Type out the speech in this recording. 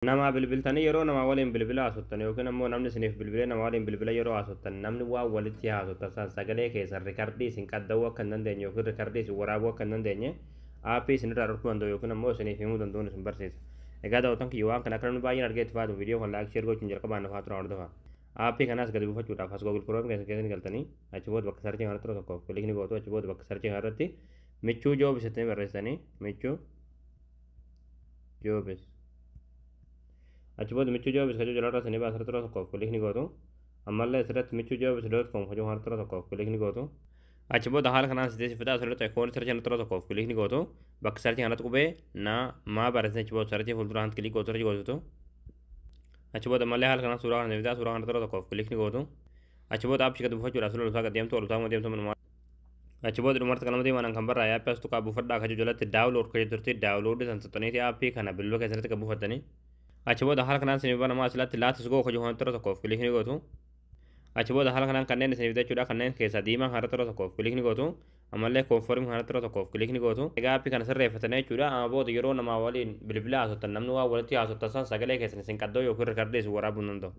nama bilbiltanii yeroo nama waliin bilbila haasoftan yookiin ammoo namni isiniif bilbilee nama waliin bilbila yeroo haasoftan namni waa walitti haasoftan sagalee keessan rikardii isin qadda'uu akka hin dandeenye yookiin rikardii isin waraabuu akka hin dandeenye aappii isinirraa dhorkuu danda'u yookiin ammoo isiniif himuu danda'uun isin barsiisa. Egaa daawwattoonni kiyya waan kana akka namni baay'een argee itti fayyadamu viidiyoo kan laayik sheer gochuun jalqabaan nafaa turan hordofa. Aappii kanaas gadi buufachuudhaaf as Google Chrome keessatti galtanii achi booda bakka sarchii kanatti tokko kilikni gootu achi booda bakka sarchii kanarratti michuu joobis jettanii barreessanii michuu joobis. Achi booda michuu joobis kajuu jalarra sanii baasara tura tokko kilikni gootu ammallee asirratti michuu joobis.com kajuu kana tura tokko kilikni gootu. Achi booda haala kanaan sitti fitaa asirratti ikoon sarchii kana tura tokko kilikni gootu bakka sarchii kanatti qubee maa barreessanii achi booda sarchii fuulduraan kilikii gootu sarchii gootutu. Achi booda mallee haala kanaan suuraa kana fitaa suuraa kana tura tokko kilikni gootu. Achi booda aappii gadi buufachuudhaaf sulul isaa gad deemtu ol utaamu deemtu manumaa. Achi booda dhumarratti kan namatti himan kan barraa aappii as tuqaa buufadhaa kajuu jalatti daawulood kajuu turtii daawuloodii san tuxxaniiti aappii kana bilbila keessatti kan buufattanii. Achi booda haala kanaan isin bana maasilatti laatis goo kajuu kana tura tokkoof kilikni gootu. Achi booda haala kanaan kanneen isin bitachuudha kanneen keessaa diimaa kana tura tokkoof kilikni gootu. Ammallee koonfoorm kana tura tokkoof kilikni gootu. Egaa aappii kana sirreeffatanii jechuudha. Amma booda yeroo namaa waliin bilbila haasoftan namni waa walitti haasoftan san sagalee keessan isin qaddoo yookiin rikardii isin waraabuu danda'u.